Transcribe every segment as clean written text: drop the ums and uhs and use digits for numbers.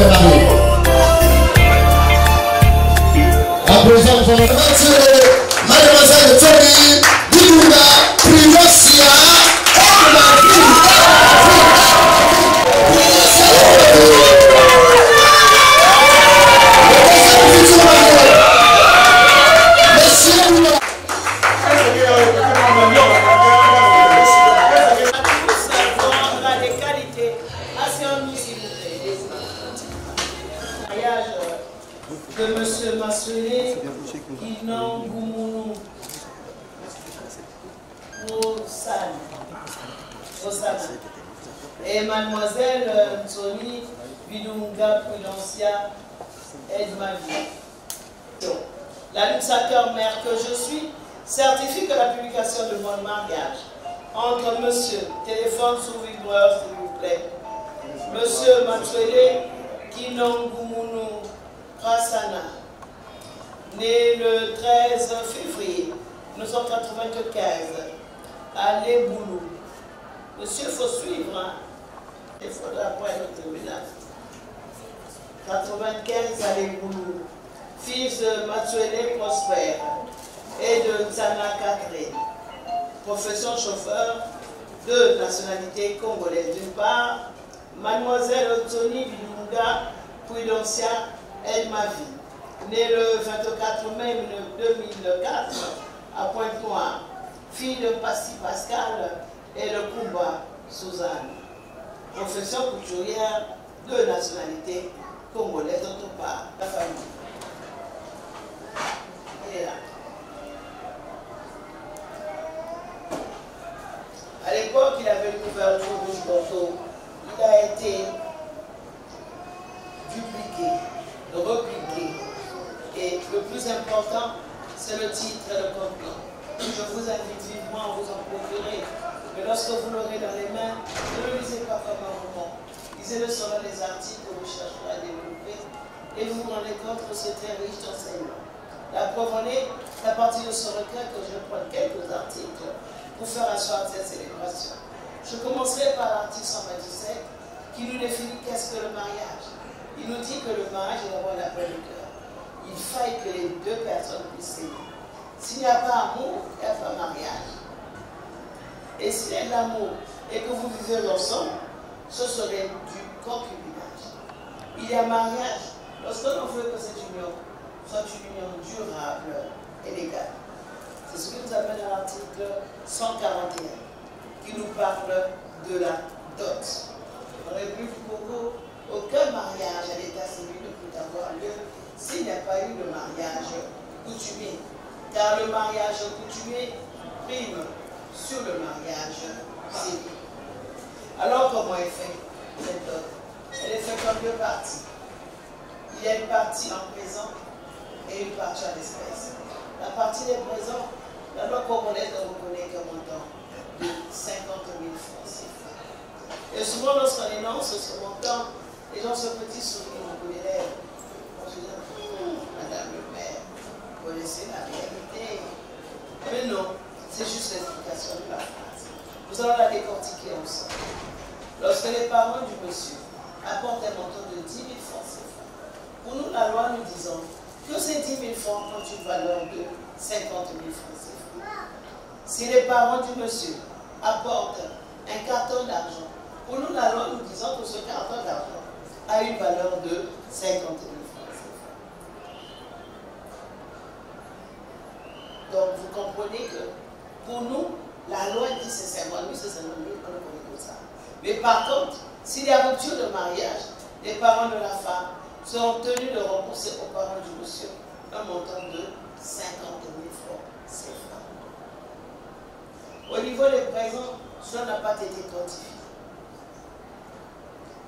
préparé. À présent, nous allons mademoiselle Tony Bidouga Privosia. De monsieur Massolé, Kinan Goumounou, Osana, et mademoiselle Tony Bidunga Prudencia Edmavi. L'annonçateur mère que je suis certifie que la publication de mon mariage entre monsieur, téléphone sous vibreur s'il vous plaît, monsieur Massolé, Kinan Goumounou, Rasana, né le 13 février 1995 à Léboulou. Monsieur, il faut suivre, hein? Il faudra pas être terminal. 95 à Léboulou, fils de Mathieu Prosper et de Tsana Catherine, profession chauffeur de nationalité congolaise. D'une part, mademoiselle Tony Bidunga Prudencia Edmavi, née le 24 mai 2004 à Pointe-Noire, fille de Passy Pascal et de Kumba Suzanne, profession couturière de nationalité congolaise. D'autre part, la famille. Et là. À l'époque, il avait une couverture rouge bordeaux. Il a été dupliqué, repliqué. Et le plus important, c'est le titre et le contenant. Je vous invite vivement à vous en procurer. Mais lorsque vous l'aurez dans les mains, ne le lisez pas comme un roman. Lisez-le selon les articles que vous chercherez à développer. Et vous vous rendez compte que c'est très riche d'enseignements. La preuve en est qu'à partir de ce recueil, que je vais prendre quelques articles pour faire asseoir cette célébration. Je commencerai par l'article 127 qui nous définit qu'est-ce que le mariage. Il nous dit que le mariage est d'abord l'appel du cœur. Il faille que les deux personnes puissent s'aimer. S'il n'y a pas amour, il n'y a pas mariage. Et s'il y a de l'amour et que vous vivez ensemble, ce serait du concubinage. Il y a mariage lorsque l'on veut que cette union soit une union durable et légale. C'est ce qui nous amène à l'article 141 qui nous parle de la dot. Dans la République du Congo, aucun mariage à l'état civil ne peut avoir lieu s'il n'y a pas eu de mariage coutumier. Car le mariage coutumier prime sur le mariage civil. Alors comment est fait cette dot? Elle est faite en deux parties. Il y a une partie en présent et une partie en espèces. La partie des présents, la loi congolaise ne reconnaît qu'un montant de 50 000 francs CFA. Et souvent lorsqu'on énonce ce montant, les gens se petit sourire au bout des lèvres. On se dit, Madame le maire, vous connaissez la réalité. Mais non, c'est juste l'explication de la phrase. Nous allons la décortiquer ensemble. Lorsque les parents du monsieur apportent un montant de 10 000 francs CFA, pour nous, la loi nous disons que ces 10 000 francs ont une valeur de 50 000 francs CFA. Si les parents du monsieur apportent un carton d'argent, pour nous, la loi nous disons que ce carton d'argent a une valeur de 50 000 francs CFA. Donc, vous comprenez que pour nous, la loi dit c'est 50 000, c'est 50 000, on le connaît comme ça. Mais par contre, s'il y a rupture de mariage, les parents de la femme seront tenus de rembourser aux parents du monsieur un montant de 50 000 francs CFA. Au niveau des présents, cela n'a pas été quantifié.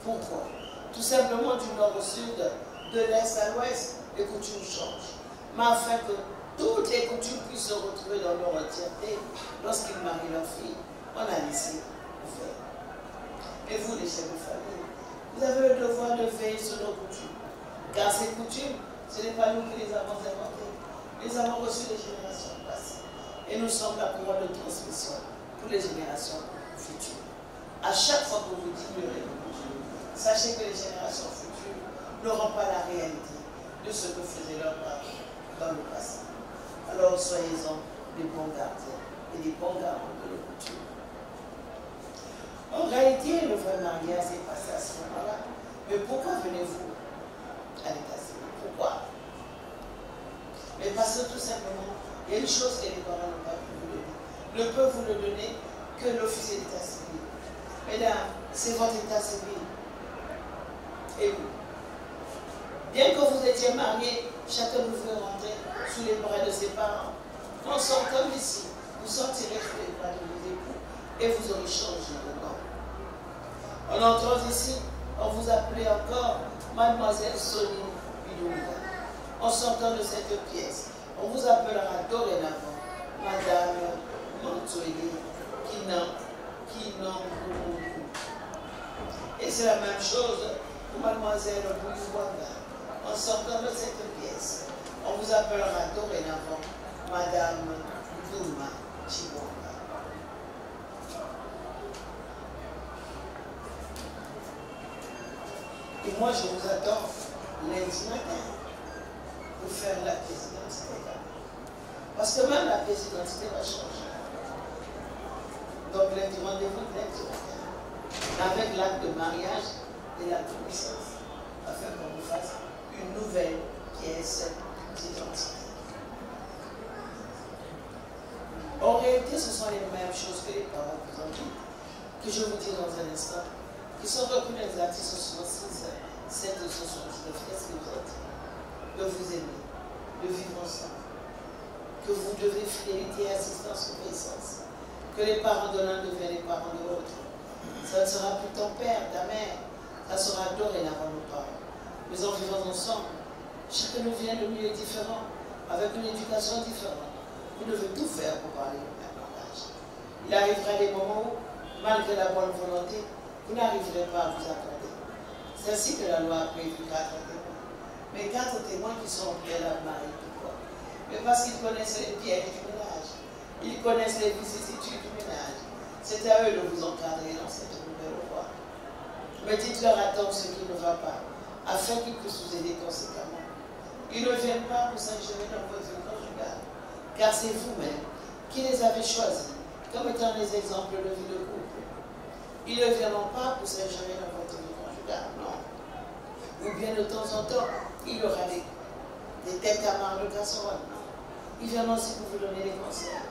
Pourquoi? Tout simplement du nord au sud, de l'est à l'ouest, les coutumes changent. Mais afin que toutes les coutumes puissent se retrouver dans leur entièreté, lorsqu'ils marient leur fille, on a laissé faire. Et vous, les chefs de famille, vous avez le devoir de veiller sur nos coutumes. Car ces coutumes, ce n'est pas nous qui les avons inventées. Les avons reçues des générations passées. Et nous sommes la couronne de transmission pour les générations futures. À chaque fois que vous ignorez nos coutumes, sachez que les générations futures n'auront pas la réalité de ce que faisaient leurs parents dans le passé. Alors soyez-en des bons gardiens et des bons garants de nos coutumes. En réalité, le vrai mariage est passé à ce moment-là. Mais pourquoi venez-vous à l'état civil? Pourquoi? Mais parce que tout simplement, il y a une chose que les parents n'ont pas pu vous donner. Ne peut vous le donner que l'officier d'état civil. Mesdames, c'est votre état civil. Et vous? Bien que vous étiez mariés, chacun vous veut rentrer sous les bras de ses parents. En sortant d'ici, vous sortirez sous les bras de vos époux et vous aurez changé de nom. En entrant ici, on vous appelait encore Mademoiselle Sonia Bidouga. En sortant de cette pièce, on vous appellera dorénavant Madame Mantoye Kinan. Et c'est la même chose pour Mademoiselle Bouyouanga. En sortant de cette pièce, on vous appellera dorénavant Madame Douma Chibouanga. Et moi, je vous attends lundi matin pour faire la pièce d'identité. Parce que même la pièce d'identité va changer. Donc, lundi, rendez-vous lundi matin avec l'acte de mariage et la connaissance, afin qu'on vous fasse une nouvelle pièce d'identité. En réalité, ce sont les mêmes choses que les parents vous ont dit, que je vous dis dans un instant, qui sont reconnus les artistes 66, 7 de 79. Qu'est-ce que vous ont dit? De vous aimer, de vivre ensemble, que vous devez fidélité, assistance, obéissance, que les parents de l'un deviennent les parents de l'autre. Ça ne sera plus ton père, ta mère, ça sera dorénavant nos parents. Mais en vivant ensemble, chacun nous vient de milieux différents, avec une éducation différente. Vous devez tout faire pour parler le même langage. Il arrivera des moments où, malgré la bonne volonté, vous n'arriverez pas à vous accorder. C'est ainsi que la loi a prévu 4 témoins. Mais 4 témoins qui sont préalables mariés, pourquoi? Mais parce qu'ils connaissent les pièges du ménage. Ils connaissent les vicissitudes du ménage. C'est à eux de vous encadrer dans cette nouvelle voie. Mais dites-leur à temps ce qui ne va pas, afin qu'ils puissent vous aider conséquemment. Ils ne viennent pas pour s'ingérer dans votre vie conjugale, car c'est vous-même qui les avez choisis comme étant des exemples de vie de couple. Ils ne viendront pas pour s'ingérer dans votre vie conjugale, non. Ou bien de temps en temps, il y aura des têtes à marre de casserole, non. Ils viendront aussi pour vous donner des conseils.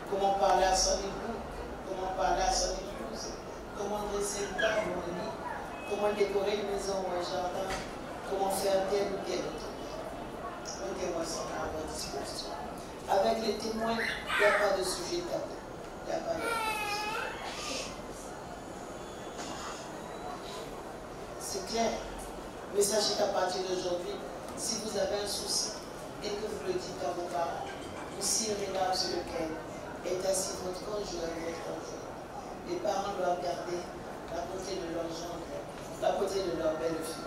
Comment parler à son époux, comment parler à son épouse, comment dresser une table ou un lit, comment décorer une maison ou un jardin, comment faire tel ou tel autre. Les témoins sont à votre disposition. Avec les témoins, il n'y a pas de sujet tabou. Il n'y a pas de c'est clair. Mais sachez qu'à partir d'aujourd'hui, si vous avez un souci et que vous le dites à vos parents, ou si le ménage sur lequel est assis votre conjoint et votre conjoint, les parents doivent garder la beauté de leur gendre, la beauté de leur belle-fille.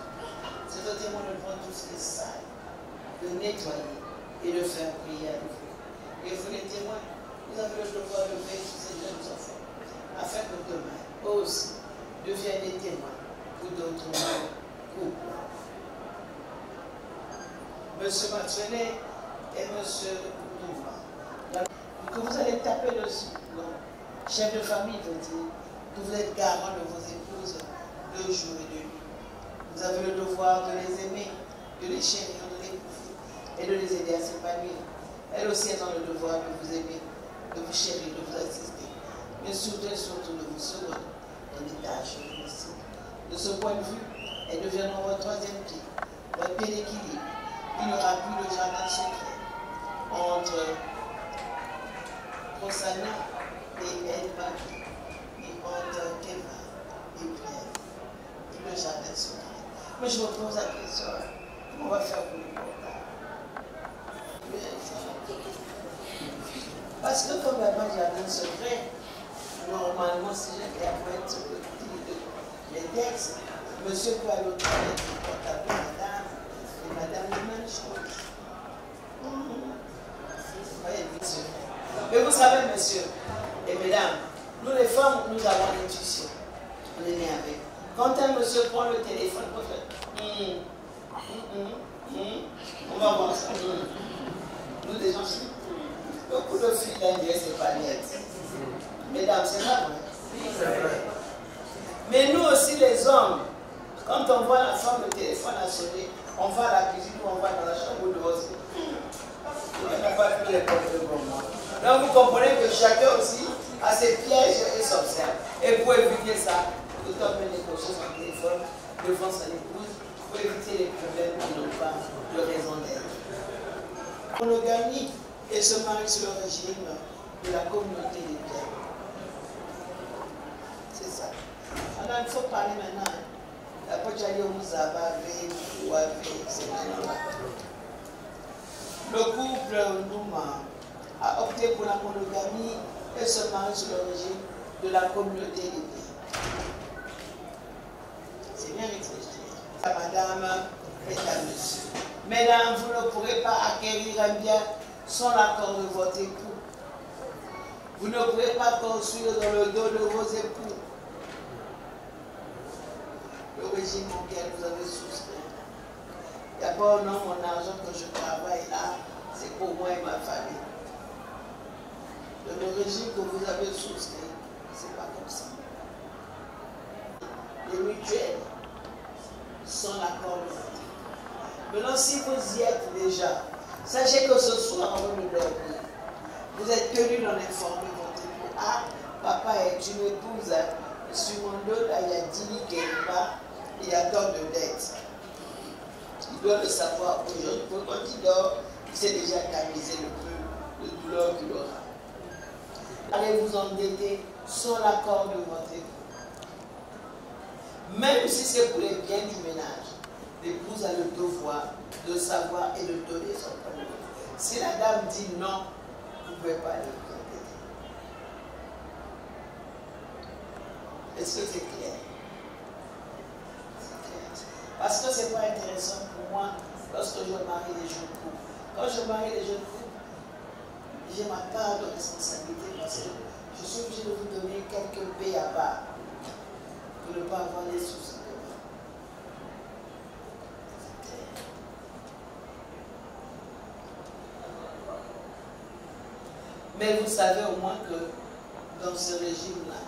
C'est au témoin de prendre tout ce qui est sale, de nettoyer et de faire prier avec vous. Et vous les témoins, vous avez le devoir de veiller sur ces jeunes enfants, afin que demain, eux aussi, deviennent des témoins pour d'autres couples. Monsieur Matsuele et Monsieur Douma, que vous allez taper dessus. Non. Chef de famille veut dire que vous êtes garant de vos épouses de jour et de nuit. Vous avez le devoir de les aimer, de les chérir, de les épouser et de les aider à s'épanouir. Elle aussi est dans le devoir de vous aimer, de vous chérir, de vous assister, mais surtout et surtout de vous seconder dans des tâches difficiles. De ce point de vue, elles deviendront votre troisième pied, votre pied d'équilibre. Il n'y aura plus de jardin secret entre Rossana et Elle-Marie, et entre Keva et Pierre. Et le jardin secret. Mais je me pose la question, comment on va faire pour le portable? Parce que comme il n'y a pas de jardin secret, normalement, si j'étais à pointe sur le les textes, monsieur peut aller au toilette du portable de madame, et madame la même chose. Voyez, monsieur. Mais vous savez, monsieur et mesdames, nous les femmes, nous avons l'intuition. On est né avec. Quand un monsieur prend le téléphone, on fait On va voir ça. Nous, des gens, beaucoup de filles d'Indien, c'est pas net. Mesdames, c'est pas vrai. C'est vrai. Mais nous aussi, les hommes, quand on voit la femme, le téléphone a sonné, on va à la cuisine ou on va dans la chambre de votre. On n'a pas fait les problèmes comme moi. Donc vous comprenez que chacun aussi a ses pièges et s'observe. Et pour éviter ça, l'auteur met négocier son téléphone devant son épouse pour éviter les problèmes qui n'ont pas de raison d'être. La monogamie et se marie sur le régime de la communauté des biens. C'est ça. Alors il faut parler maintenant. Après tu as dit vous avez ou avez, c'est maintenant là. Le couple Nouma a opté pour la monogamie et se marie sur le régime de la communauté des biens. C'est bien réfléchi. À madame et à monsieur. Mesdames, vous ne pourrez pas acquérir un bien sans l'accord de votre époux. Vous ne pourrez pas construire dans le dos de vos époux le régime auquel vous avez souscrit. D'abord, non, mon argent que je travaille là, c'est pour moi et ma famille. Le régime que vous avez souscrit, c'est pas comme ça. Les mutuelles sont l'accord de votre époux. Maintenant, si vous y êtes déjà, sachez que ce soir, avant de dormir, vous êtes tenu d'en informer votre époux. Ah, papa est une épouse, sur mon dos, là, il y a 10 000 quelque part, il y a tant de dettes. Il doit le savoir aujourd'hui. Quand il dort, il sait déjà canaliser le peu de douleur qu'il aura. Allez vous endetter sans l'accord de votre époux. Même si c'est pour les biens du ménage, l'épouse a le devoir de savoir et de donner son point de vue. Si la dame dit non, vous ne pouvez pas le endetter. Est-ce que c'est clair? Parce que ce n'est pas intéressant pour moi lorsque je marie les jeunes couples. Quand je marie les jeunes couples, j'ai ma part de responsabilité parce que je suis obligé de vous donner quelques paix à bas pour ne pas avoir des soucis. Mais vous savez au moins que dans ce régime-là,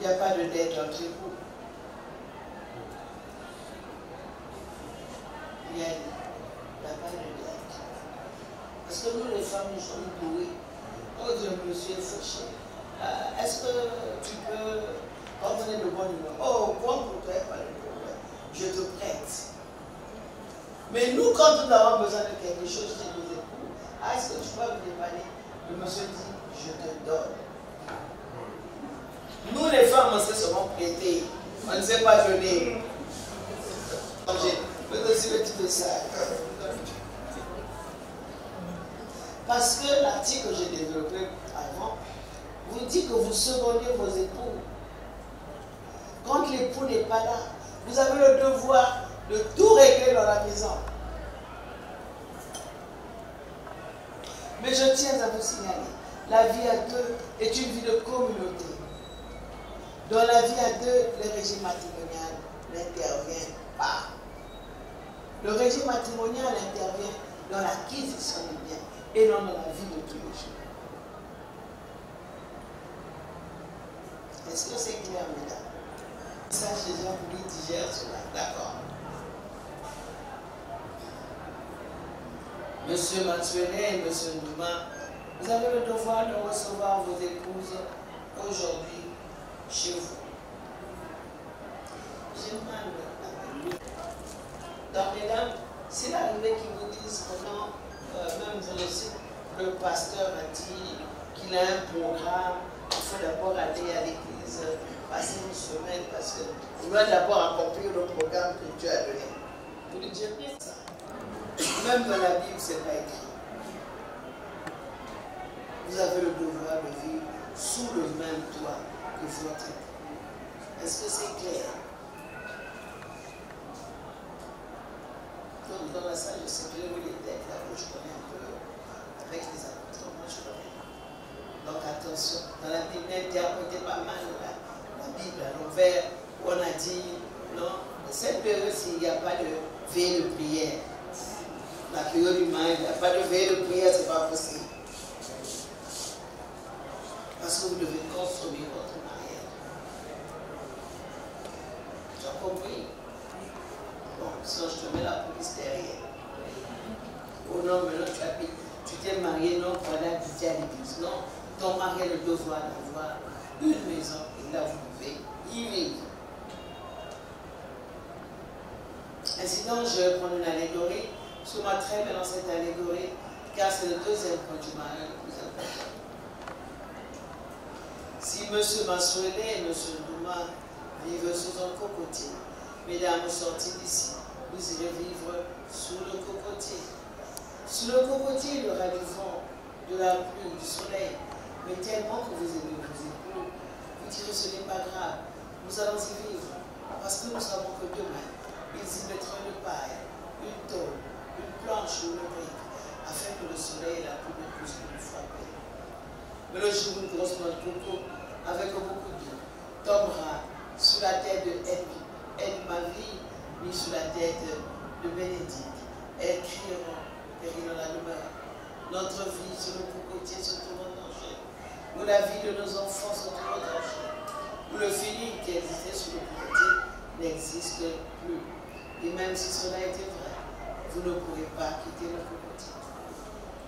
il n'y a pas de dette entre vous. Il n'y a pas de dette. Parce que nous, les femmes, nous sommes douées. Oh, je me suis fauché. Est-ce que tu peux ordonner le bon numéro? Oh, bon pour toi, pas de problème. Je te prête. Mais nous, quand nous avons besoin de quelque chose chez nos époux, est-ce que tu peux me dépanner? Le monsieur dit, je te donne. Nous, les femmes, on sait seulement prêter. On ne sait pas donner. Parce que l'article que j'ai développé avant vous dit que vous secondez vos époux. Quand l'époux n'est pas là, vous avez le devoir de tout régler dans la maison. Mais je tiens à vous signaler, la vie à deux est une vie de communauté. Dans la vie à deux, le régime matrimonial n'intervient pas. Le régime matrimonial intervient dans l'acquisition des biens et non dans la vie de tous les jours. Est-ce que c'est clair, mesdames? Ça, Jésus voulu digérer cela. D'accord. Monsieur Matsuelet et Monsieur Nouma, vous avez le devoir de recevoir vos épouses aujourd'hui chez vous. J'ai mal à lui. Donc, mesdames, s'il arrivait qu'ils vous disent que non, même vous aussi, le pasteur a dit qu'il a un programme, il faut d'abord aller à l'église, passer une semaine, parce qu'on doit d'abord accomplir le programme que Dieu a donné. Vous lui direz ça. Même dans la Bible, ce n'est pas écrit. Vous avez le devoir de vivre sous le même toit que votre époux. Est-ce que c'est clair? Donc, dans la salle, je sais plus où les textes, là où je connais un peu, avec les apôtres, moi je connais. Donc attention, dans la Bible, n'interprétez pas mal la Bible à l'envers, où on a dit, non, cette période, s'il n'y a pas de veille de prière, la période du mariage, il n'y a pas de veille de prière, ce n'est pas possible. Parce que vous devez consommer votre mariage. Tu as compris? Bon, sinon je te mets la police derrière. Oh non, mais là tu t'es marié, non, pour aller habiter à l'église. Non, ton mari a le devoir d'avoir une maison et là vous pouvez y vivre. Ainsi donc, je vais prendre une allégorie. Sois très bien dans cette allégorie, car c'est le deuxième point du mariage le plus important. Si M. Massolé et M. Ndouma vivent sous un cocotier, mesdames, sortez d'ici, vous irez vivre sous le cocotier. Sous le cocotier, il y aura du vent, de la pluie, du soleil, mais tellement que vous aimez vos époux, vous direz ce n'est pas grave, nous allons y vivre, parce que nous savons que demain, ils y mettront une paille, une tôle, une planche ou une brique, afin que le soleil et la pluie ne puissent nous frapper. Mais le jour où une grosse noix de coco, avec beaucoup d'eau, tombera sous la tête de Marie, ni sous la tête de Bénédicte. Elles crieront, péril dans la demeure. Notre vie sur le cocotier se trouve en danger, où la vie de nos enfants se trouve en danger, où le feeling qui existait sur le cocotier n'existe plus. Et même si cela était vrai, vous ne pourrez pas quitter le cocotier.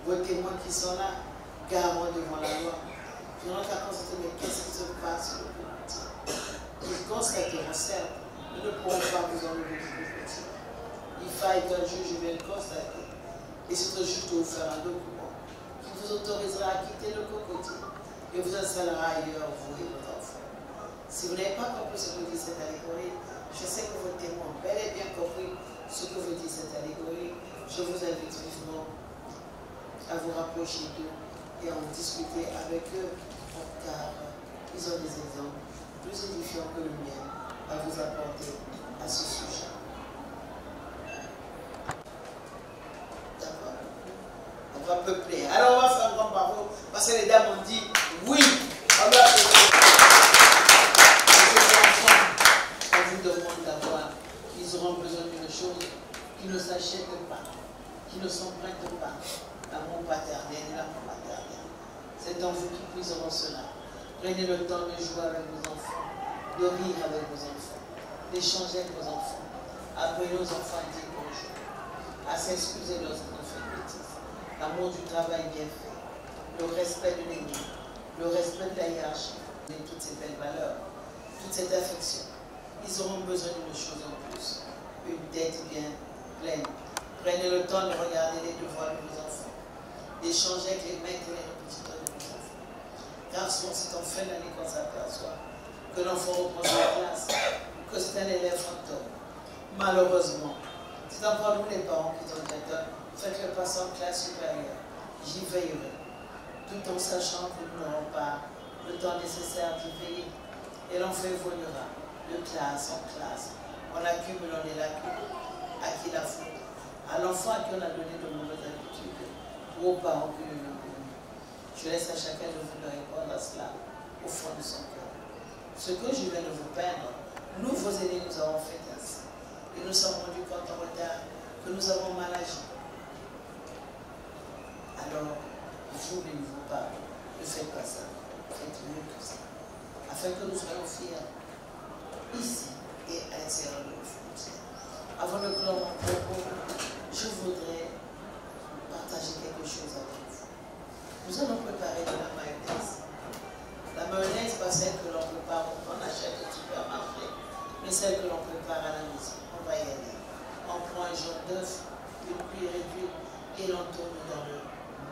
Vos témoins qui sont là, garant devant la loi, n'auront qu'à constater, mais qu'est-ce qui se passe sur le cocotier? Ils constateront, certes, nous ne pourrons pas vous enlever du cocotier. Il faille qu'un juge vienne constater. Et ce juge doit vous faire un document qui vous autorisera à quitter le cocotier et vous installera ailleurs, vous et vos enfants. Si vous n'avez pas compris ce que dit cette allégorie, je sais que vos témoins ont bel et bien compris ce que veut dire cette allégorie. Je vous invite vivement à vous rapprocher d'eux et à en discuter avec eux, car ils ont des exemples plus édifiants que le mien à vous apporter à ce sujet. D'accord? On va peupler. Alors on va faire un grand bravo parce que les dames ont dit oui. On va peupler. Ces enfants, on vous demande d'avoir, ils auront besoin d'une chose qui ne s'achète pas, qui ne s'emprunte pas. L'amour paternel et l'amour maternel. C'est en vous qui puiseront cela. Prenez le temps de jouer avec vos enfants, de rire avec vos enfants, d'échanger avec vos enfants. Apprenez aux enfants à dire bonjour, à s'excuser lorsqu'ils ont fait une bêtise. L'amour du travail bien fait, le respect de l'église, le respect de la hiérarchie, et toutes ces belles valeurs, toute cette affection. Ils auront besoin d'une chose en plus, une tête bien pleine. Prenez le temps de regarder les devoirs de vos enfants, d'échanger avec les maîtres et les répétiteurs de vos enfants. Car souvent c'est en fin d'année qu'on s'aperçoit que l'enfant reprend sa classe, que c'est un élève fantôme. Malheureusement, c'est encore nous les parents qui sont directeurs, faites-le passer en classe supérieure. J'y veillerai, tout en sachant que nous n'aurons pas le temps nécessaire d'y veiller. Et l'enfant évoluera de classe en classe, en accumulant les lacunes. À qui la faute? À l'enfant à qui on a donné de mauvaises habitudes, ou aux parents qui ne l'ont connu. Je laisse à chacun de vous de répondre à cela au fond de son cœur. Ce que je viens de vous peindre, nous, vos aînés, nous avons fait ainsi. Et nous sommes rendus compte en retard que nous avons mal agi. Alors, vous, les nouveaux parents, ne faites pas ça. Faites mieux que ça. Afin que nous soyons fiers, ici et à l'intérieur de nos frontières. Avant de clore mon propos, je voudrais partager quelque chose avec vous. Nous allons préparer de la mayonnaise. La mayonnaise, pas celle que l'on prépare, on achète au supermarché, mais celle que l'on prépare à la maison. On va y aller. On prend un jaune d'œuf, une cuillerée d'huile et l'on tourne dans le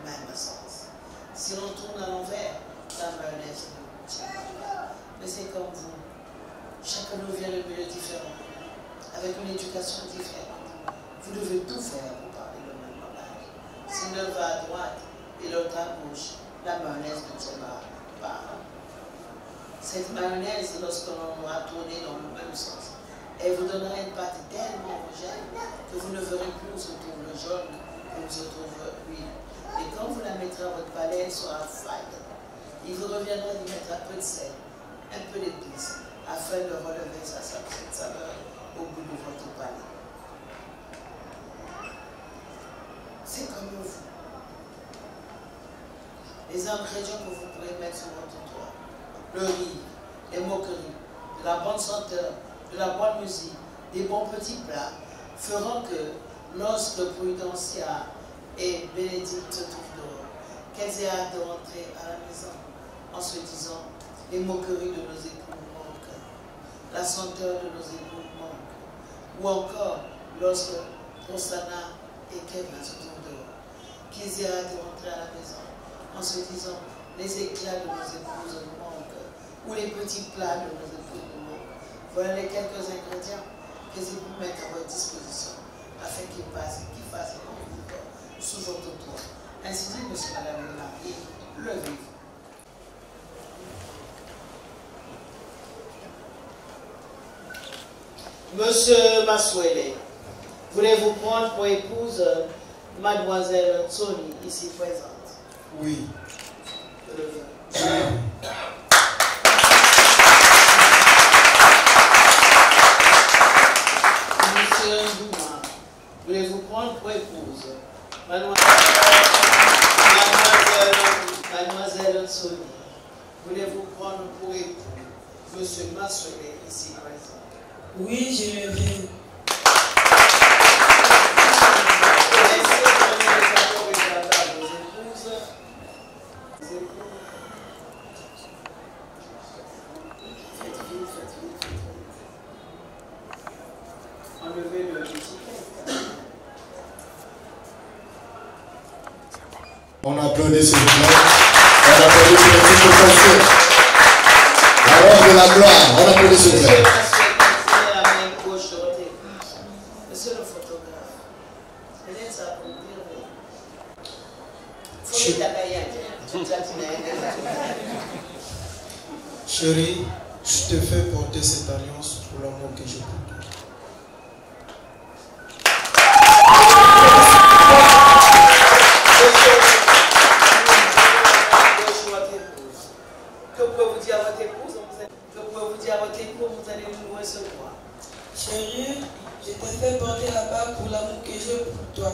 même sens. Si l'on tourne à l'envers, la mayonnaise ne tient pas. Mais c'est comme vous. Chacun nous vient de milieux différents, avec une éducation différente. Vous devez tout faire pour parler le même langage. Si l'un va à droite et l'autre à gauche, la mayonnaise ne tiendra pas. Cette mayonnaise, lorsque l'on aura tourné dans le même sens, elle vous donnera une pâte tellement homogène que vous ne verrez plus où se trouve le jaune et où se trouve l'huile. Et quand vous la mettrez à votre palais, elle sera fade. Il vous reviendra d'y mettre un peu de sel, un peu d'épices, afin de relever sa saveur au bout de votre les ingrédients que vous pourrez mettre sur votre toit, le riz, les moqueries, de la bonne senteur, de la bonne musique, des bons petits plats, feront que lorsque Prudencia et Bénédicte se trouvent dehors, qu'elles aient hâte de rentrer à la maison en se disant les moqueries de nos époux manquent, la senteur de nos époux manque, ou encore lorsque Rosanna et Kevin se trouvent dehors, qu'ils aient hâte de rentrer à la maison en se disant les éclats de nos épouses manquent, ou les petits plats de nos épouses manquent. Voilà les quelques ingrédients que vous mettez à votre disposition afin qu'ils fassent sous votre toit. Ainsi dit, monsieur, madame et marié, levez-vous. Monsieur Maswele, voulez-vous prendre pour épouse mademoiselle Tsoni, ici présente? Oui. Monsieur Ndouma, voulez-vous prendre pour épouse mademoiselle Tsoni? Voulez-vous prendre pour époux monsieur Maswele, ici présent? Oui, je le veux. Enlevez le petit. On applaudit s'il vous plaît. On applaudit pour le titre précieux. La robe de la gloire. On applaudit s'il vous plaît. Monsieur le photographe, peut-être ça pour dire. Chérie, je te fais porter cette alliance pour l'amour que j'ai pour toi. Que pouvez-vous dire à votre épouse? Que pouvez-vous dire à votre époux? Vous allez nous recevoir. Chérie, je te fais porter la bague pour l'amour que j'ai pour toi.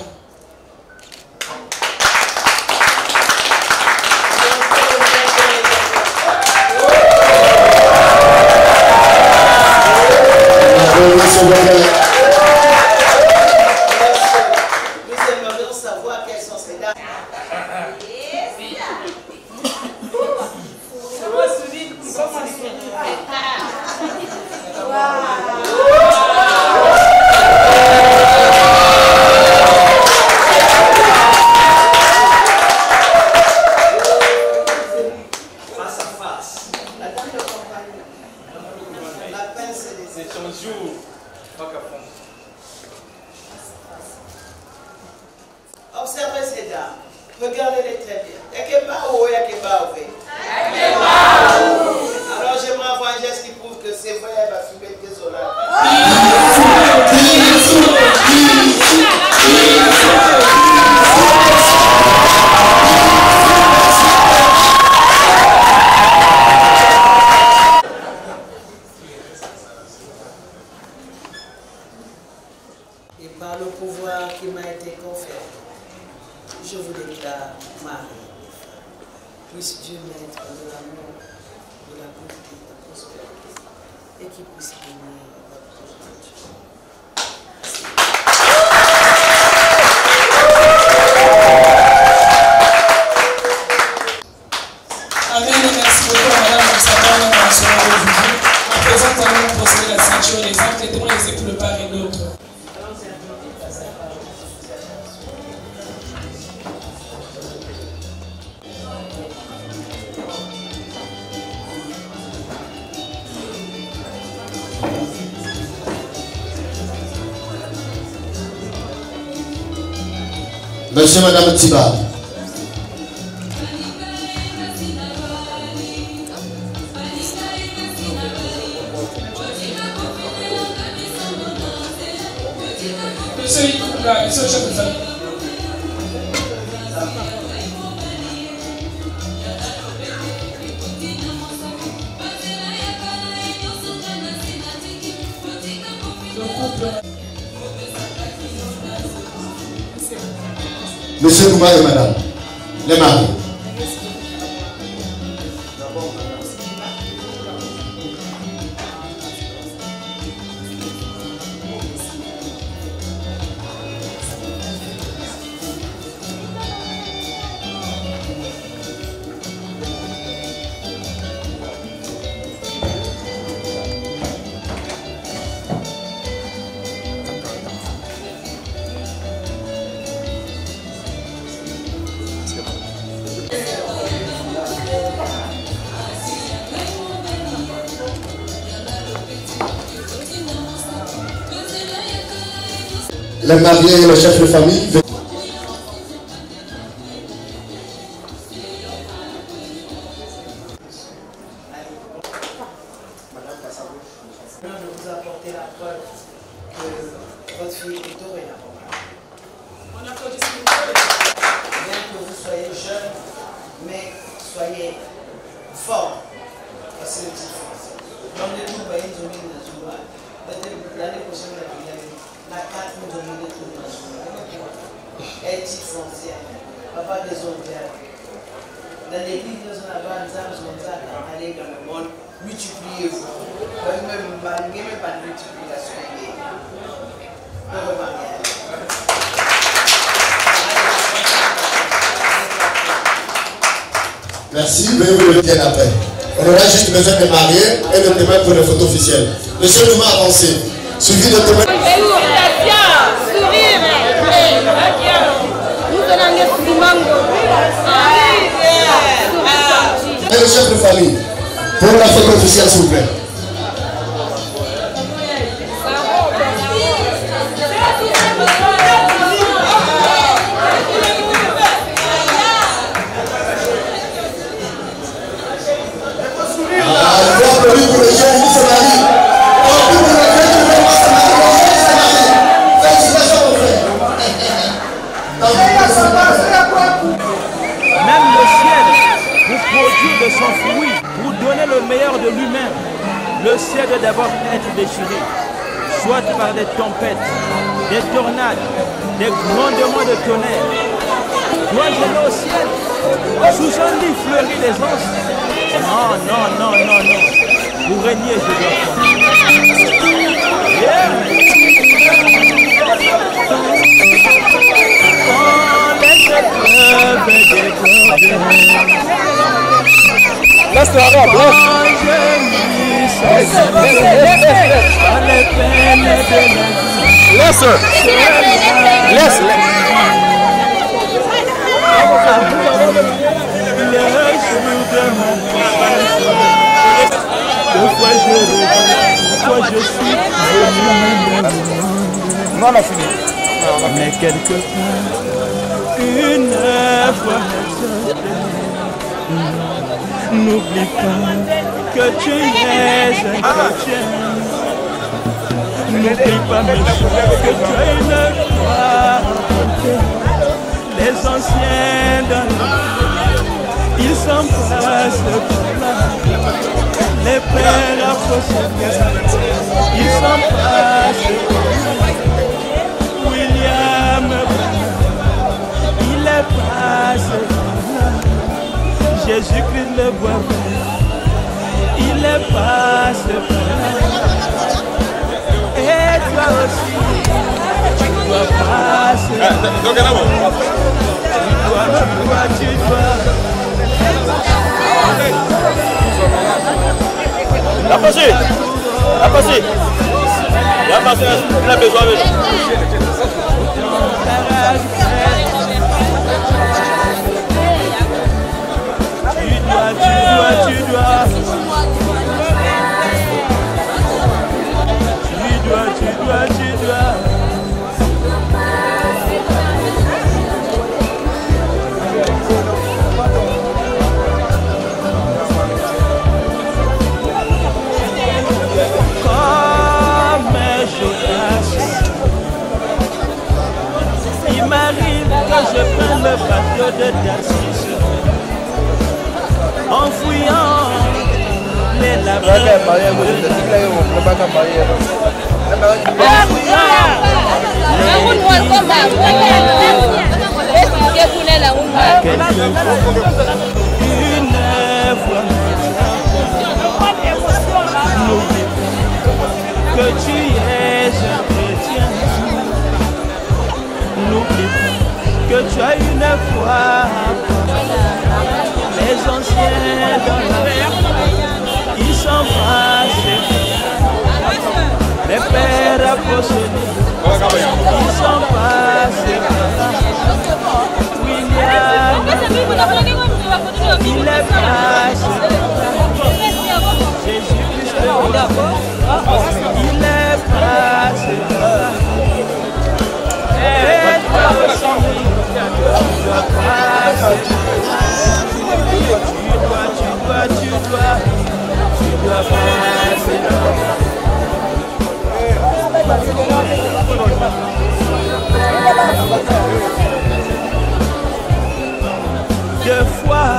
Nous aimerions savoir quelles sont ces dates. Face à face. La dame de compagnie. La pince et les C'est son jour. Pas qu'à fond. Observez ces dames. Regardez-les très bien. Il y a que pas où, il y a que pas où. Alors j'aimerais avoir un geste qui prouve que c'est vrai, elle va fumer des solas. Et par le pouvoir qui m'a été conféré, je vous déclare mari. Puisse Dieu mettre de l'amour, de la beauté, de la prospérité, et qu'il puisse bénir votre progéniture. Amen et merci beaucoup à Madame Moussabana nationale aujourd'hui. À présent, nous allons procéder à la ceinture des actes et témoins les époux de part et d'autre. Monsieur, madame Tiba. Monsieur Ikoula, monsieur le chef de famille. Le couple. Monsieur Kouma et madame. Les maris. les mariés et les chefs de famille. Merci, veuillez vous le dire après. On aura juste besoin de marier et de témoin pour les photos officielles. Monsieur Nouma avancé, suivi de témoin. Et le chef de famille, pour la photo officielle s'il vous plaît. Même le ciel, pour produire de son fruit, pour donner le meilleur de lui-même, le ciel doit d'abord être déchiré, soit par des tempêtes, des tornades, des grondements de tonnerre. Dois-je aller au ciel sous un lit fleuri des anges? Non, non, non, non, non. Pour régner, je dois Laisse la robe, laisse. Laisse. Non, on a fini. Mais quelque part, une fois, n'oublie pas que tu es un chrétien. N'oublie pas, mes chers, que tu as une foi. Les anciens dans ils s'en passent par là. Les pères apostles, ils s'en passent par là. William, il est passé par là. Jésus-Christ le voit, il est passé par là. Et toi aussi, tu dois passer par là. Tu dois. La passé. Il a besoin de nous. Tu dois. Il m'arrive que je prenne le bateau de Tarsis en fouillant les labeurs. Une fois, n'oublie pas que tu es un chrétien. N'oublie pas que tu as une foi. Les anciens dans la mer, ils s'en passent. Les pères apostles, ils s'en passent. William, il est passé. Jésus-Christ, il est passé. Deux fois,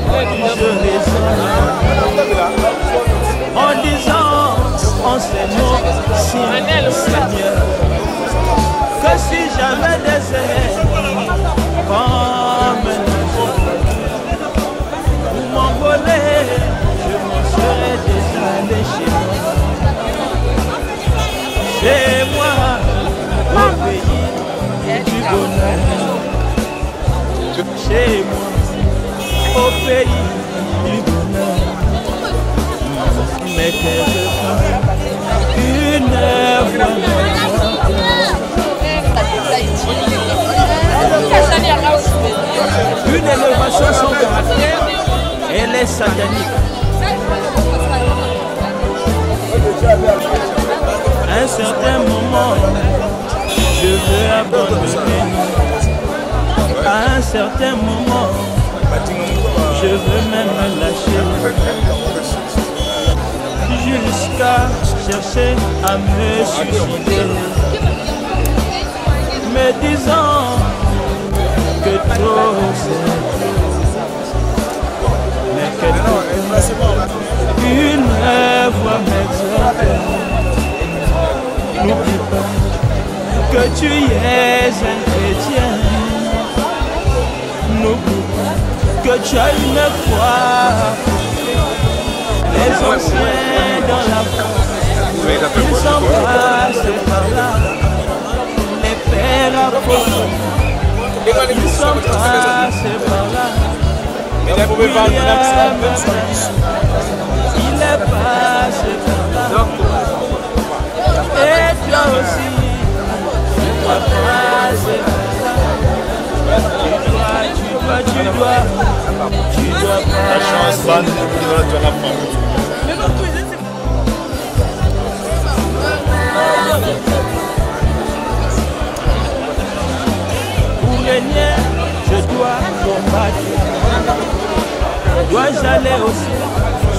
je résonne en disant en ces mots, Seigneur, que si j'avais des ailes comme pour m'envoler, je m'en serais déjà allé chez moi. Chez moi, au pays du bonheur. Chez moi, au pays du bonheur. Mais quelquefois, une fois, une élévation sans caractère, elle est satanique. À un certain moment, je veux abandonner. À un certain moment, je veux même me lâcher. Jusqu'à chercher à me suicider, me disant que trop c'est. Mais quelquefois, une voix m'exhorte. N'oublie pas que tu es un chrétien. N'oublie pas que tu as une foi. Les anciens dans la foi, ils s'embrassent par là. Les pères apôtres, ils s'embrassent par là. Il est passé par là. Et toi aussi, tu dois passer par là. Tu dois passer. Pour régner, je dois combattre. Dois-je aller aussi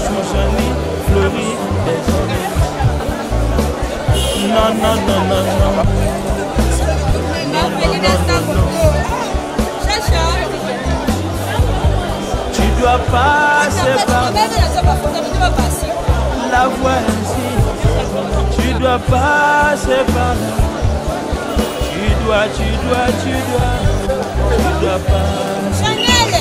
sous un lit fleuri des années? Non, non, non, non, non. Tu dois passer par la voie ainsi. Tu dois passer par là. Tu dois passer. Chanel!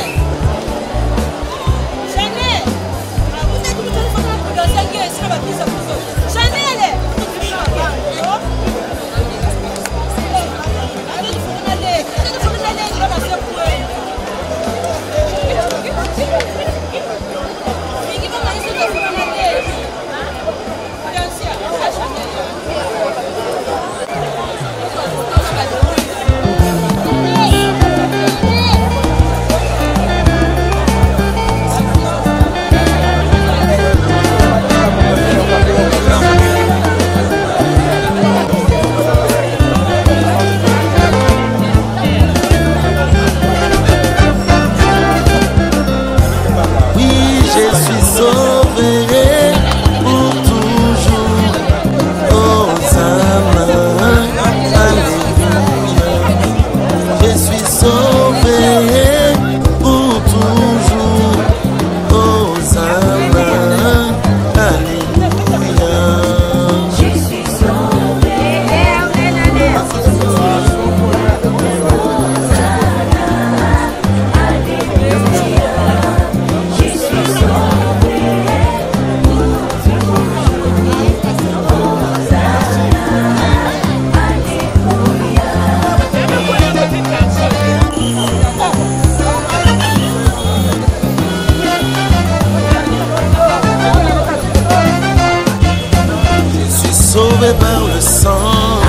Sauvé par le sang,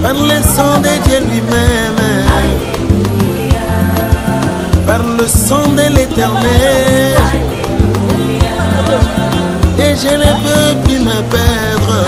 par le sang de Dieu lui-même, par le sang de l'Éternel, et je ne peux plus me perdre.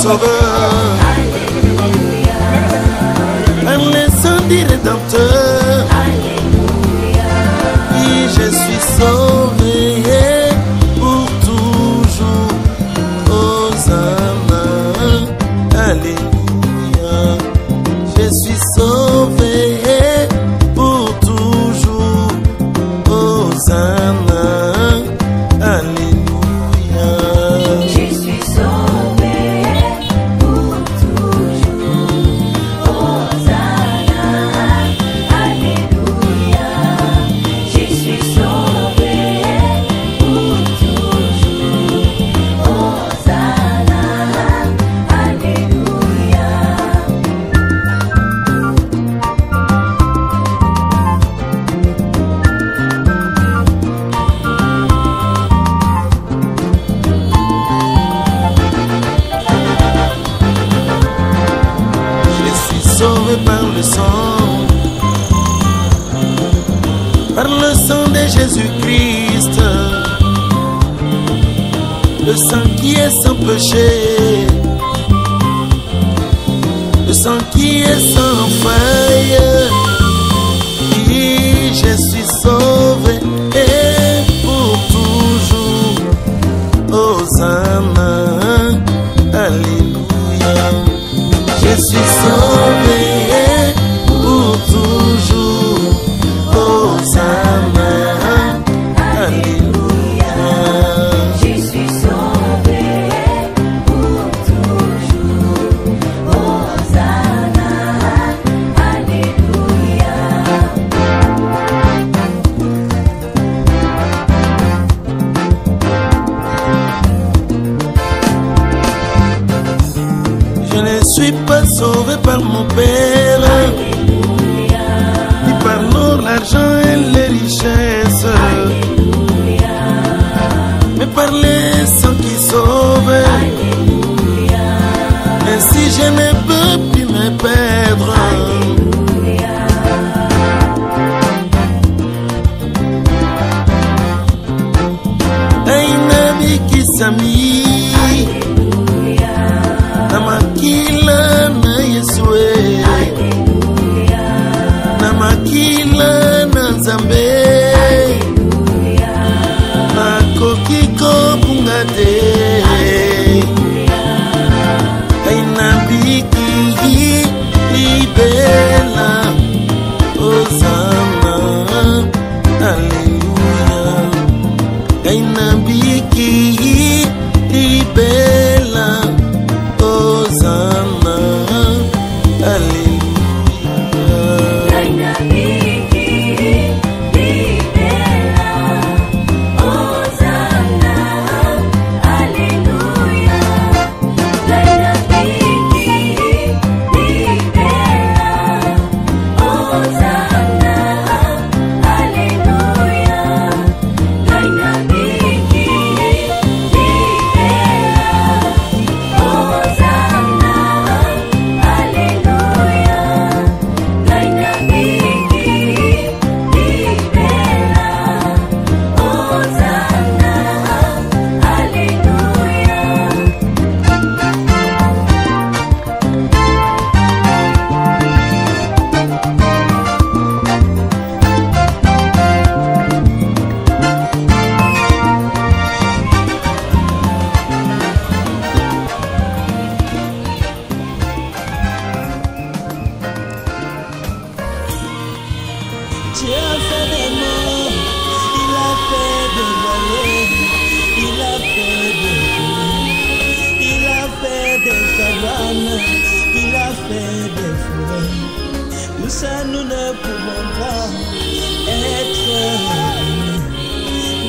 sauveur. Par le sang du Rédempteur. Oui, je suis sauvé pour toujours. Hosanna, alléluia. Je suis sauvé pour toujours. Hosanna, alléluia. Je suis sauvé pour toujours. Hosanna, alléluia. Je suis sauvé pour toujours. Hosanna, alléluia. Je suis sauvé par le sang de Jésus-Christ, le sang qui est sans péché, le sang qui est sans faille. Oui, je suis sauvé et pour toujours. Hosanna, alléluia. Je suis sauvé pour toujours. Hosanna, alléluia. Je suis sauvé pour toujours. Hosanna, alléluia. Je ne suis pas sauvé par mon Père, ni par l'or, l'argent et les richesses, mais par les sangs qui sauvent. Ainsi je ne peux plus me perdre. Aina bikisami, namakila na Yesue, namakila na Nzambe, nakoki kobunga te. Aina biki libela, Hosanna, alléluia. Aina biki libela, Hosanna, alléluia. Gaina biki libela, Hosanna, alléluia. Gaina biki libela, Hosanna, alléluia. Gaina biki ça nous ne pouvons pas être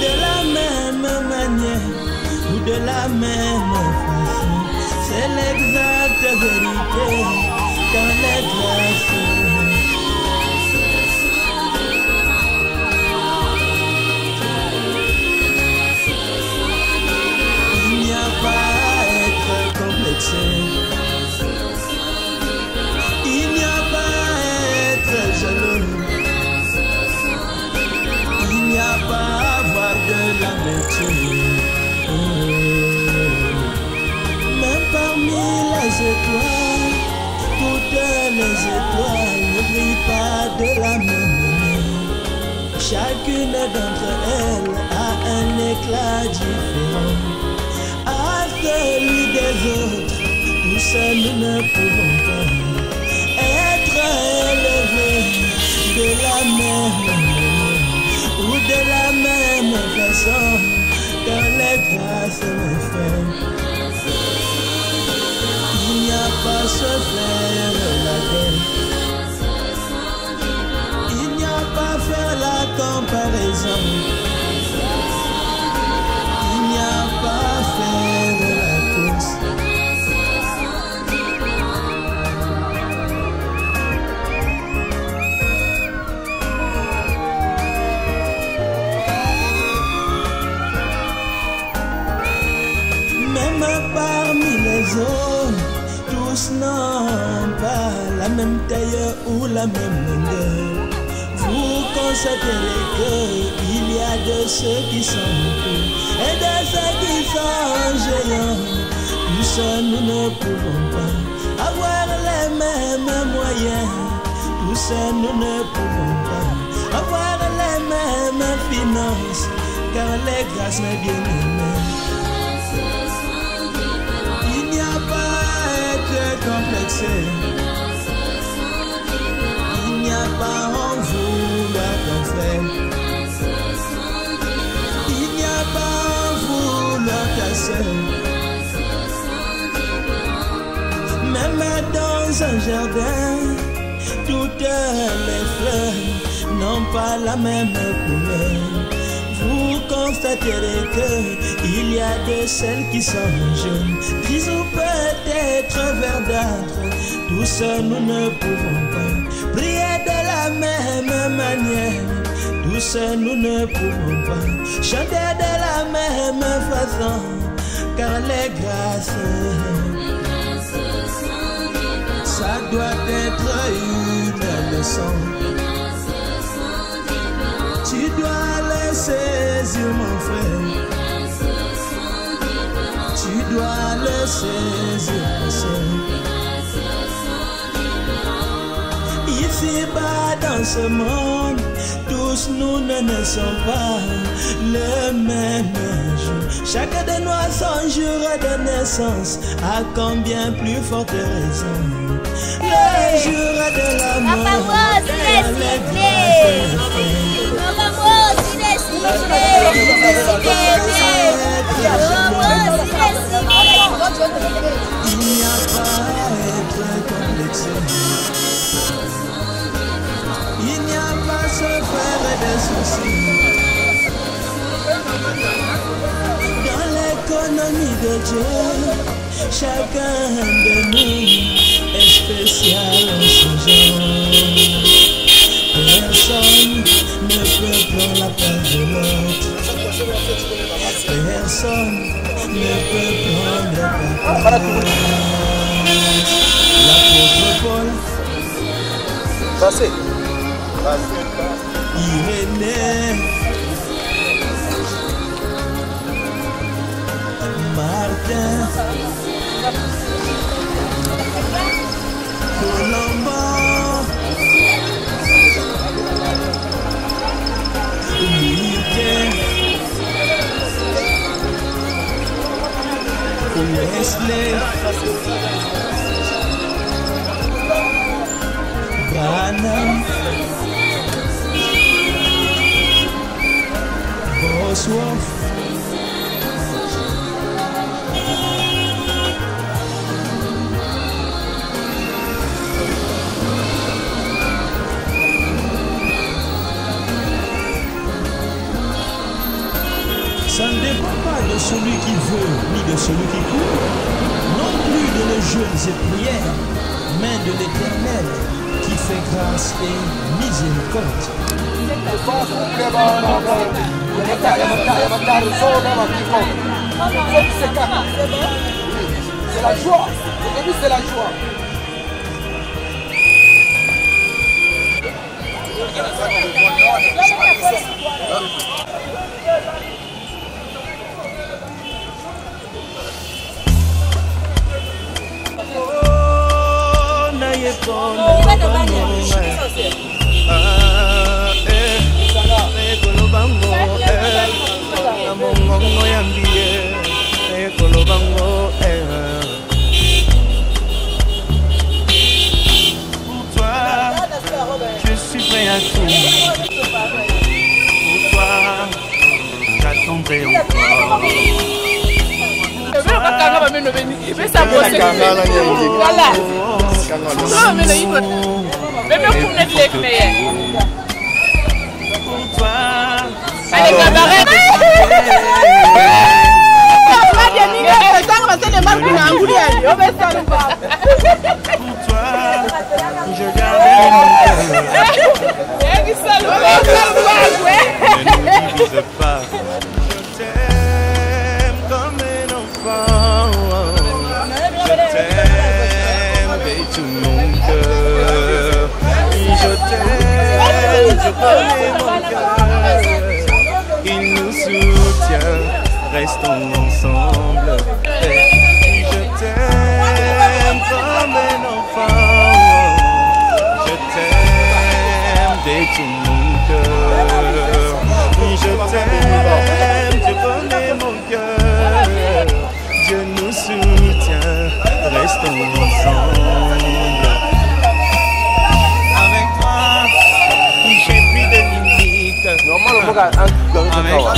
de la même manière ou de la même façon. C'est l'exacte vérité quand les glaces. Il n'y a pas à être complexé. Il n'y a pas à être jaloux. Il n'y a pas à avoir de l'amertume. Même parmi étoiles, toutes les étoiles ne brillent pas de la même manière. Chacune d'entre elles a un éclat différent. À celui des autres, tous nous ne pouvons pas être élevés de la même manière ou de la même façon, car les grâces me font. Il n'y a pas se faire la guerre, il n'y a pas faire la comparaison, il n'y a pas faire la course. Même parmi les hommes, tous n'ont pas la même taille ou la même longueur. Vous constaterez qu'il y a de ceux qui sont petits et de ceux qui sont géants. Tous nous ne pouvons pas avoir les mêmes moyens. Tous nous ne pouvons pas avoir les mêmes finances, car les grâces sont bien aimées. Il n'y a pas à être complexé, il n'y a pas en vouloir qu'en faire, il n'y a pas en vouloir casser. Même dans un jardin, toutes les fleurs n'ont pas la même couleur. Vous constaterez qu'il y a de celles qui sont jaunes, grises ou peut-être verdâtres. Tous nous ne pouvons pas prier de la même manière. Tous nous ne pouvons pas chanter de la même façon, car les grâces, ça doit être une leçon. Tu dois le saisir, mon frère. Tu dois le saisir, ma soeur. Ici-bas dans ce monde, tous nous ne sommes pas le même jour. Chacun de nous a son jour de naissance, à combien plus forte raison. Le jour de la mort, les il n'y a pas à être complexé, il n'y a pas à se faire des soucis. Dans l'économie de Dieu, chacun de nous est spécial en son genre. Personne ne peut prendre la place de l'autre. Personne ne peut prendre la place de l'apôtre Paul, Irénée, Martin, Colomban, Mickey, Wesley, Branham, Bosworth, ça ne dépend pas de celui qui veut ni de celui qui court, non plus de nos jeûnes et prières, mais de l'Éternel qui fait grâce et miséricorde. C'est la joie, aujourd'hui c'est la joie. Oh Je suis prêt à tout. Pour toi, j'attendrai encore. Je gardais mon cœur. Ne nous divise pas. Je t'aime comme un enfant. Je t'aime avec tout mon cœur. Je t'aime, je connais mon cœur. Il nous soutient, restons ensemble. Je t'aime comme un enfant. Je t'aime de tout mon cœur. Je t'aime, tu connais mon cœur. Dieu nous soutient, restons ensemble. Avec toi, j'ai plus de limites. Avec toi,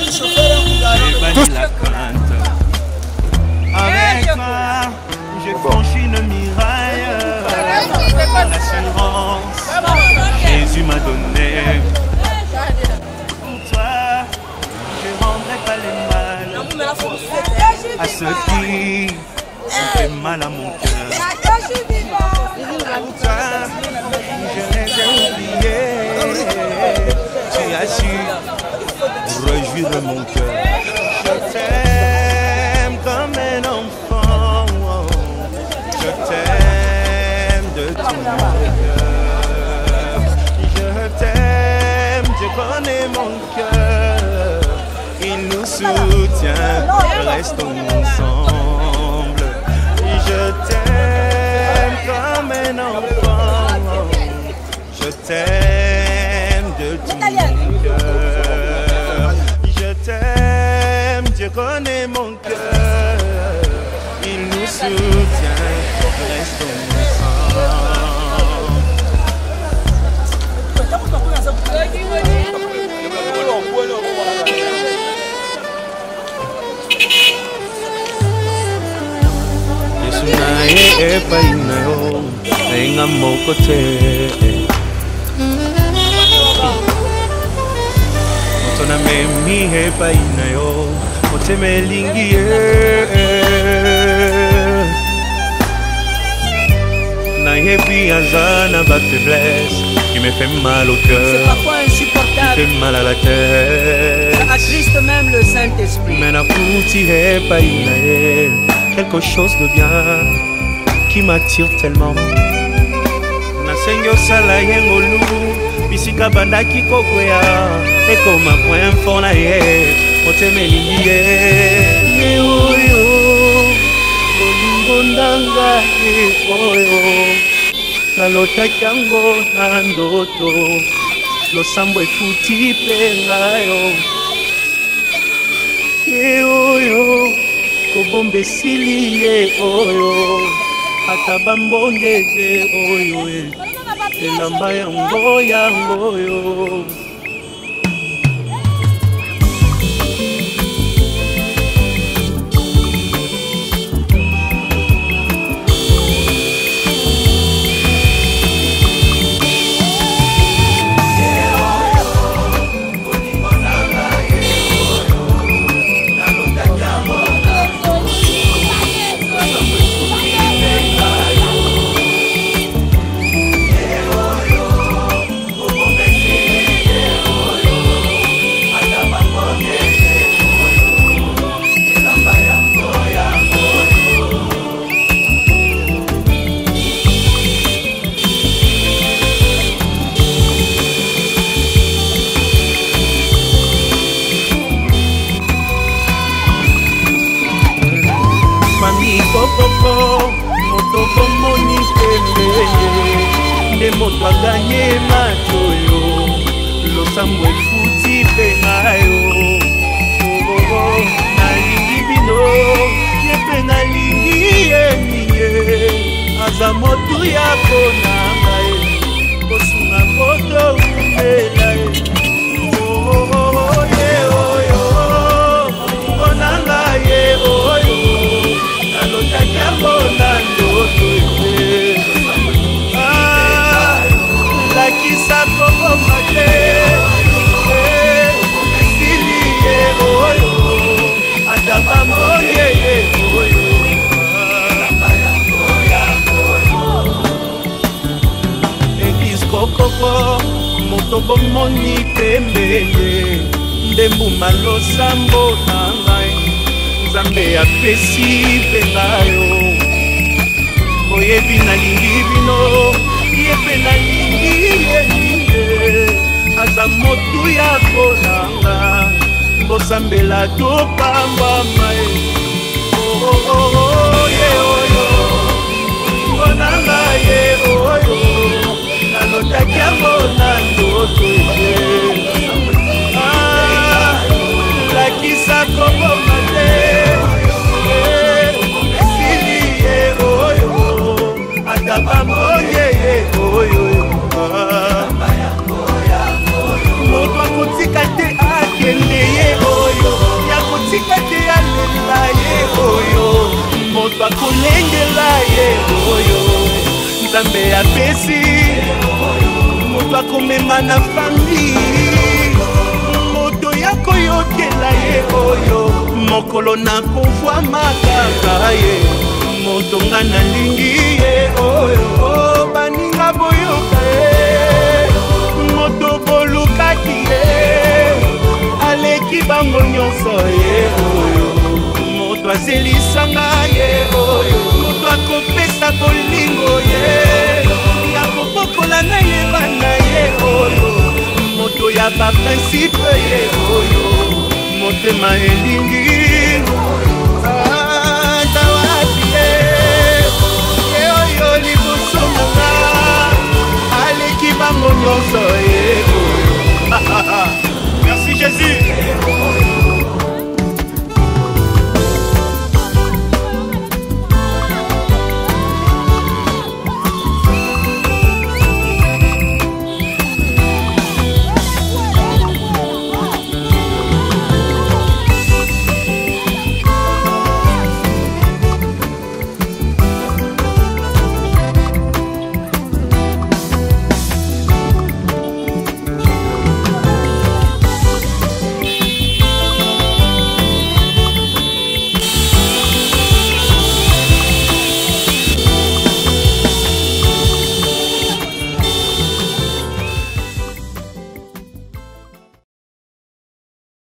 j'ai banni la crainte. Avec toi, j'ai franchi une muraille. L'assurance, Jésus m'a donné. Pour toi, je rendrai pas les mal à ceux qui ont fait mal à mon cœur. Pour toi, je les ai oubliés. Tu as su réjouir mon cœur. Je t'aime comme un enfant. Je t'aime de tout mon cœur. Je t'aime, je connais mon cœur. Il nous soutient, restons ensemble. Je t'aime comme un enfant. Je t'aime de tout mon cœur. Je t'aime, je connais mon cœur. Il nous soutient, restons ensemble. Yesu naye epai nayo enga moko te. Moto na memi epai nayo motema elingi ye. Nayebi azana ba faiblesse qui me fait mal au cœur. C'est parfois insupportable. Qui fait mal à la tête. Ça attriste même le Saint-Esprit. Mais na kuti epai naye quelque chose de bien qui m'attire tellement. Nasengi osala ye ngolu bisika bandaki kokwea ekoma point fort na ye motema elingi ye. Oyo olingo ndanga oyo nalotaki yango na ndoto losambo efuti mpe ngayo. Ye oyo kobomba esili ye oyo ata bambondeze oyo elamba yango yangoyo. moto bomoni pembeye nde moto aganye matoyo losambo efuti mpe ngayo nalingi bino ye mpe nalingi ye aza motu ya konanga ye kosunga koto umela ye oyo konanga ye oyo nalotaki ambona ndoto ye lakisa kokoma te esili ye oyo ata bamoye ye oyo ekokoko moto bomoni pembeye nde mbuma losambo na ngai nzambe apesi mpe ngayo oyebi nalingi bino ye mpe nalingi ye aza motu ya kolanga bosambela topambama ye oyo ngonanga ye oyo nalotaki yango na ndoto ye lakisa koboma te esili ye oyo ata bamoye ye oyo moto akotika te akende ye oyo yakotika te alela ye oyo moto akolengela ye oyo nzambe apesi moto akomema na fami moto ya koyokela ye oyo mokolo na kovwa makaka ye moto nga nalingi ye oyo baninga boyoka ye moto bolukaki ye aleki bango nyonso ye oyo moto azelisanga ye oyo moto akopesa bolingo ye ya kobokola na ye bana ye oyo moto ya baprincipe ye oyo motema elingi